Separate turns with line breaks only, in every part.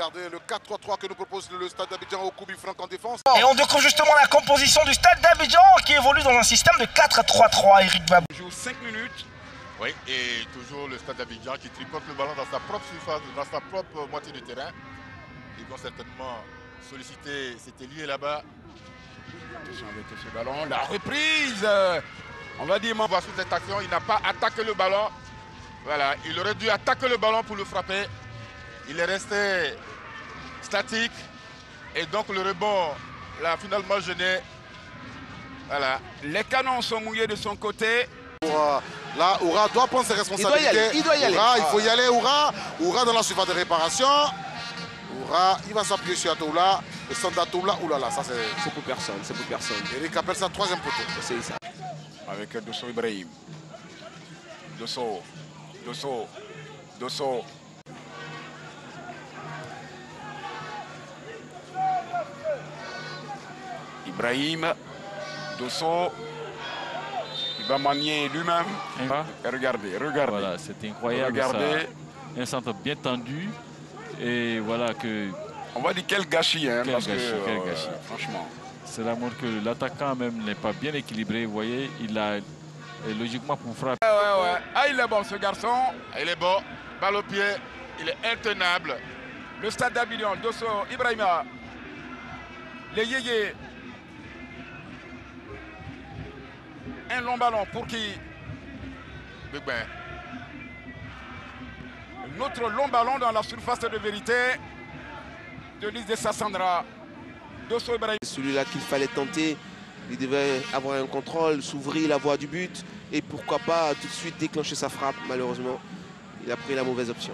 Regardez le 4-3-3 que nous propose le Stade d'Abidjan au Koubi Franck en défense.
Et on découvre justement la composition du Stade d'Abidjan qui évolue dans un système de 4-3-3, Eric Babou.
Il joue 5 minutes.
Oui, et toujours le Stade d'Abidjan qui tripote le ballon dans sa propre surface, dans sa propre moitié de terrain. Ils vont certainement solliciter cet ailier là-bas.
Attention avec ce ballon, la reprise. On va dire,
On voit sous cette action, il n'a pas attaqué le ballon. Voilà, il aurait dû attaquer le ballon pour le frapper. Il est resté statique. Et donc le rebond l'a finalement gêné. Voilà.
Les canons sont mouillés de son côté.
Là, Oura doit prendre ses responsabilités.
Il doit y aller.
Oura, il faut y aller, Oura. Oura dans la surface de réparation. Oura, il va s'appuyer sur Atoula. Le centre d'Atoula, oulala, ça
C'est pour personne, c'est pour personne.
Eric appelle ça troisième poteau.
C'est ça.
Avec Dosso Ibrahim. Dosso. Ibrahim. Dosso. Il va manier lui-même. Regardez.
Voilà, c'est incroyable.
Regardez.
Ça. Un centre bien tendu. Et voilà que...
On va dire quel gâchis, hein,
quel gâchis.
Franchement.
Cela montre que l'attaquant même n'est pas bien équilibré. Vous voyez, il a logiquement pour frapper.
Ouais. Ah, il est bon ce garçon.
Il est bon, balle au pied, il est intenable.
Le Stade d'Abidjan, Dosso, Ibrahima. Les yéyés. Un long ballon pour qui?
Big Ben.
Un autre long ballon dans la surface de vérité de Lys de Sassandra. Dosso Ibrahim.
Celui-là qu'il fallait tenter, il devait avoir un contrôle, s'ouvrir la voie du but et pourquoi pas tout de suite déclencher sa frappe. Malheureusement, il a pris la mauvaise option.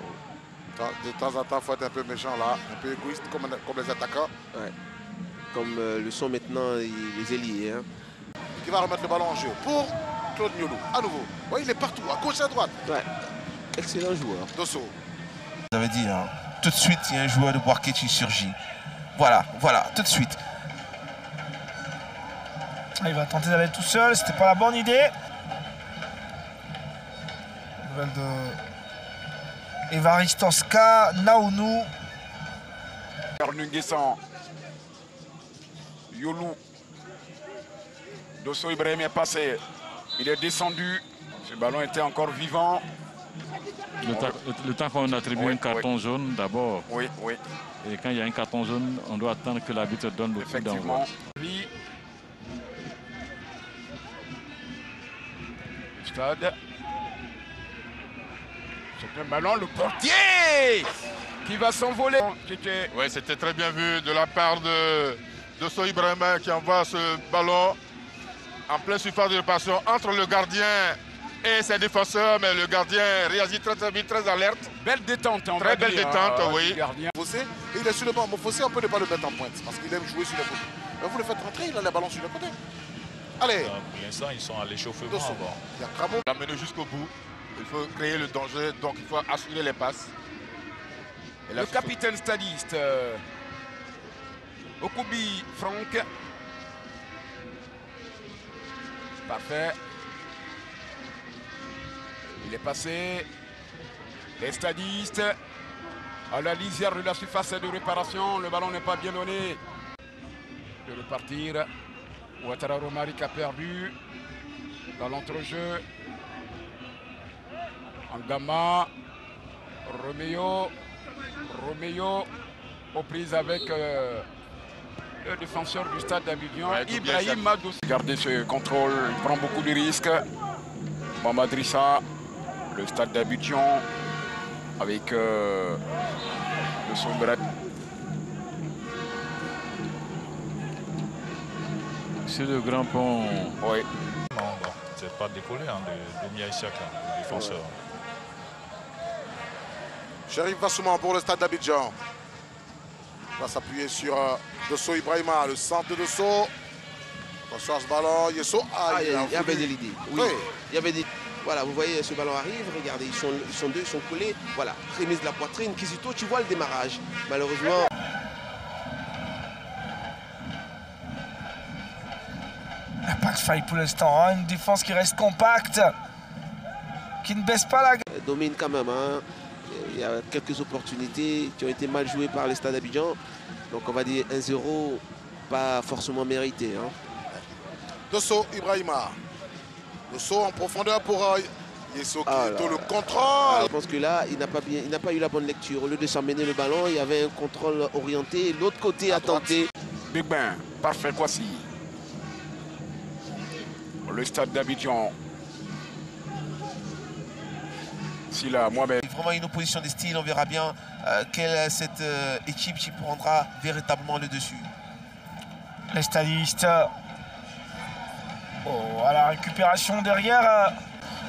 De temps en temps, il faut être un peu méchant là, un peu égoïste comme les attaquants.
Ouais. Comme le sont maintenant les ailiers. Hein.
Qui va remettre le ballon en jeu pour Claude Niolou. À nouveau. Oui, il est partout, à gauche, à droite.
Ouais. Excellent joueur.
Dosso.
Vous avez dit, hein, tout de suite, il y a un joueur de Boaké qui surgit. Voilà, tout de suite. Il va tenter d'aller tout seul, c'était pas la bonne idée. Nouvelle de Evaristoska Naounou.
Nunguessan. Yolou. Dosso Ibrahim est passé. Il est descendu. Ce ballon était encore vivant.
Le temps qu'on attribue un carton jaune d'abord.
Oui.
Et quand il y a un carton jaune, on doit attendre que l'arbitre donne le coup d'envoi.
Effectivement. Stade. C'est un ballon, le portier qui va s'envoler.
Oui, c'était très bien vu de la part de Dosso Ibrahima qui envoie ce ballon en pleine surface de réparation entre le gardien et ses défenseurs, mais le gardien réagit très vite, très alerte.
Belle détente,
très belle détente, oui.
Fossé, et il est sur le banc. Mon Fossé, on peut ne pas le mettre en pointe parce qu'il aime jouer sur les côtés. Mais vous le faites rentrer, il a le ballon sur le côté. Allez.
Pour l'instant, ils sont à l'échauffement.
Il y a Cramo.
L'amener jusqu'au bout. Il faut créer le danger, donc il faut assurer les passes.
Et le capitaine stadiste, Okubi Franck. Parfait. Il est passé. Les stadistes à la lisière de la surface de réparation. Le ballon n'est pas bien donné. De repartir. Ouattara Romaric a perdu. Dans l'entrejeu. Angama. Roméo aux prises avec le défenseur du Stade d'Abidjan, ouais, Ibrahim Madoussi. Regardez ce contrôle, il prend beaucoup de risques. Mamadrissa, le Stade d'Abidjan avec le sombre.
C'est le grand pont.
Oui.
Non, c'est pas décollé hein, de Mia Isiaka, le défenseur. Ouais.
Chérif Bassouma pour le Stade d'Abidjan. Il va s'appuyer sur Dosso Ibrahima, le centre de Dosso. Attention à ce ballon, Yesso.
Il y avait de l'idée. Oui. Il y avait des... Voilà, vous voyez, ce ballon arrive, regardez, ils sont deux, ils sont collés. Voilà, remise de la poitrine. Kizito, tu vois le démarrage. Malheureusement.
Il n'y a pas de faille pour l'instant, hein. Une défense qui reste compacte, qui ne baisse pas la...
Domine quand même, hein. Il y a quelques opportunités qui ont été mal jouées par le Stade d'Abidjan. Donc on va dire 1-0, pas forcément mérité. Hein.
Dosso Ibrahima. Dosso en profondeur pour Yesso qui est le contrôle.
Je pense que là, il n'a pas eu la bonne lecture. Au lieu de s'emmener le ballon, il y avait un contrôle orienté. L'autre côté a tenté.
Big Ben, parfait Kwasi. Le Stade d'Abidjan. Silla Mohamed.
Vraiment une opposition de style, on verra bien quelle est cette équipe qui prendra véritablement le dessus.
Les stadistes. Oh, à la récupération derrière.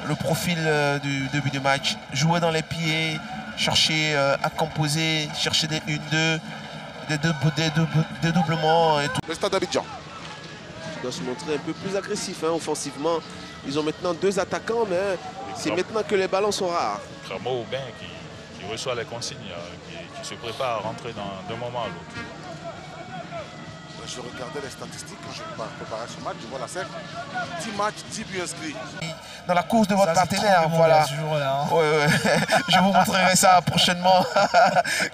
Le profil du début de match, jouer dans les pieds, chercher à composer, chercher des 1-2, des doublements et tout.
Le Stade d'Abidjan.
Il doit se montrer un peu plus agressif hein, offensivement. Ils ont maintenant 2 attaquants, mais c'est maintenant que les ballons sont rares.
Cramo Aubin qui reçoit les consignes, qui se prépare à rentrer d'un moment à l'autre.
Je regardais les statistiques quand je préparais ce match, je vois la SEC. 10 matchs, 10 buts inscrits.
Dans la course de votre partenaire, voilà. Ouais. Je vous montrerai ça prochainement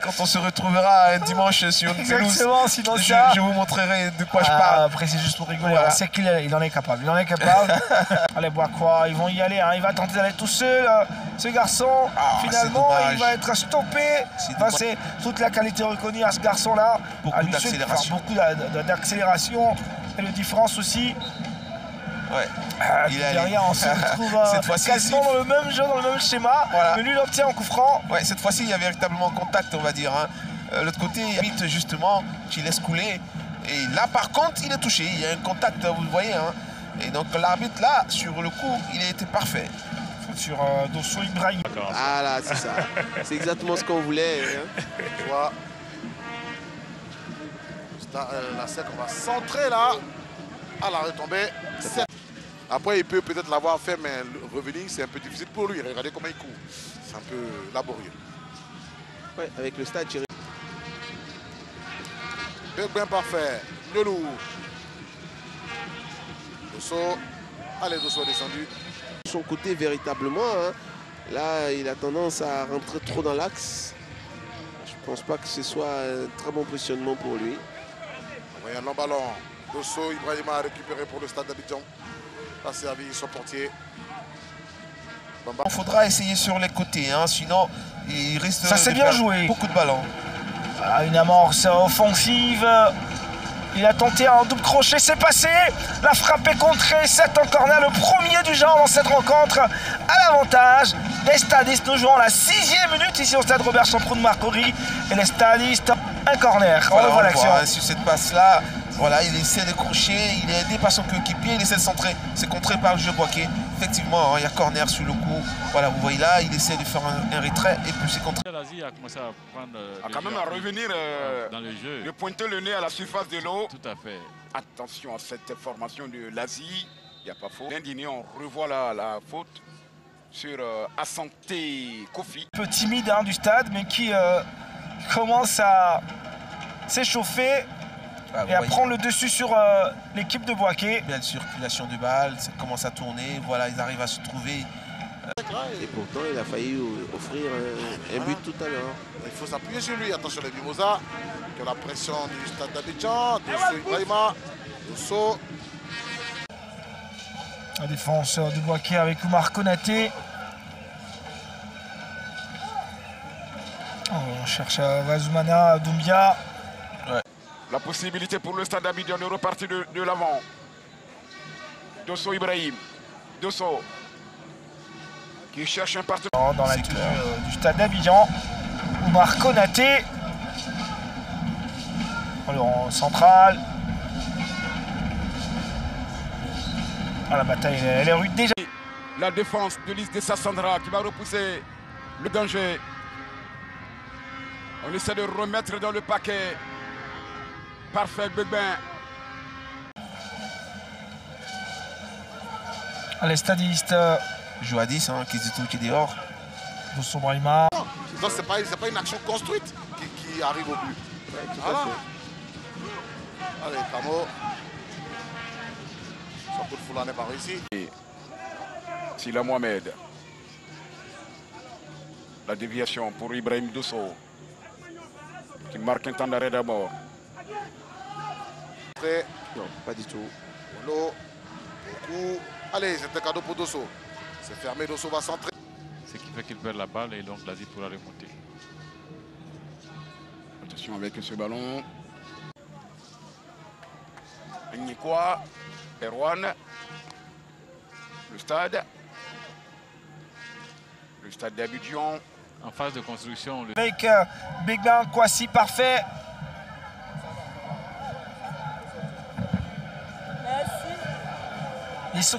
quand on se retrouvera un dimanche sur une pelouse.
Exactement, sinon ça.
Je vous montrerai de quoi je parle.
Après, c'est juste pour rigoler.
Voilà.
On sait qu'il en est capable. Il en est capable. Allez, boire quoi? Ils vont y aller. Hein. Il va tenter d'aller tout seul. Ce garçon, finalement, il va être stoppé. C'est toute la qualité reconnue à ce garçon-là.
Beaucoup d'accélération.
Beaucoup d'accélération. Et le différence aussi.
Ouais.
Derrière, on se retrouve quasiment dans le même jeu, dans le même schéma. Voilà. Mais lui, il obtient en coup franc.
Ouais, cette fois-ci, il y a véritablement contact, on va dire. Hein. L'autre côté, il habite justement, qui laisse couler. Et là, par contre, il est touché. Il y a un contact, vous le voyez. Hein. Et donc, l'arbitre, là, sur le coup, il a été parfait.
Sur Dosso Ibrahim.
Ah là, c'est ça. C'est exactement ce qu'on voulait. Hein.
Tu vois, la SEC, on va centrer là. À la retombée. Après, il peut peut-être l'avoir fait, mais revenir, c'est un peu difficile pour lui. Regardez comment il court. C'est un peu laborieux.
Oui, avec le stade, Thierry.
Bien parfait. Nelou. Dosso. Allez, Dosso est descendu.
Son côté, véritablement, hein. Là, il a tendance à rentrer trop dans l'axe. Je ne pense pas que ce soit un très bon positionnement pour lui.
Voyons le ballon. Dosso Ibrahima a récupéré pour le Stade d'Abidjan. A servi son portier.
Il faudra essayer sur les côtés, hein, sinon il risque
ça c'est bien joué.
Beaucoup de ballons.
Une amorce offensive. Il a tenté un double crochet, c'est passé. La frappe est contrée, 7 en corner, le premier du genre dans cette rencontre. À l'avantage des stadistes, nous jouons la 6e minute ici au stade Robert Champrou de Marcory. Et les stadistes, un corner.
Voilà,
on voit l'action.
Sur cette passe-là, voilà, il essaie de crocher, il est aidé par son coéquipier, il essaie de centrer. C'est contré par le jeu Boaké. Effectivement, hein, il y a corner sur le coup. Voilà, vous voyez là, il essaie de faire un retrait et puis c'est contré.
L'Asie a commencé à prendre
quand même à revenir
dans le jeu.
De pointer le nez à la surface de l'eau.
Tout à fait.
Attention à cette formation de l'Asie. Il n'y a pas faute. L'indigné, on revoit la faute sur Assanté Kofi.
Un peu timide hein, du stade, mais qui commence à s'échauffer. Et à prendre le dessus sur l'équipe de Boaké.
Belle circulation de balles, ça commence à tourner, voilà, ils arrivent à se trouver.
Et pourtant, il a failli offrir un but tout à l'heure.
Il faut s'appuyer sur lui. Attention les Mimosa, qui ont la pression du Stade d'Abidjan. Dosso Ibrahima, Dosso.
Un défenseur de Boaké avec Oumar Konaté. On cherche Vazoumana, Doumbia.
Ouais. La possibilité pour le Stade d'Abidjan de repartir de l'avant. Dosso Ibrahim. Dosso. Qui cherche un partenaire.
Dans la tenue du Stade d'Abidjan. Oumar Konaté. Alors en centrale. Ah, la bataille, elle est rude déjà.
La défense de Lys de Sassandra qui va repousser le danger. On essaie de remettre dans le paquet. Parfait, Bébin.
Les stadistes.
Joue à 10, hein, Kizito qui est dehors.
Dosso Ibrahima.
Non, c'est pas une action construite qui arrive au but.
Ouais,
voilà. Allez, Camo. Son coup de foulard n'est pas réussi.
Silla Mohamed. La déviation pour Ibrahim Dosso, qui marque un temps d'arrêt d'abord.
Non, pas du tout.
Beaucoup. Allez, c'est un cadeau pour Dosso. C'est fermé, Dosso va centrer.
Ce qui fait qu'il perd la balle et donc l'Asie pourra remonter.
Attention avec ce ballon. Nikwa, Erwan. Le stade d'Abidjan.
En phase de construction.
Avec Big Ben Kwasi, parfait. Merci.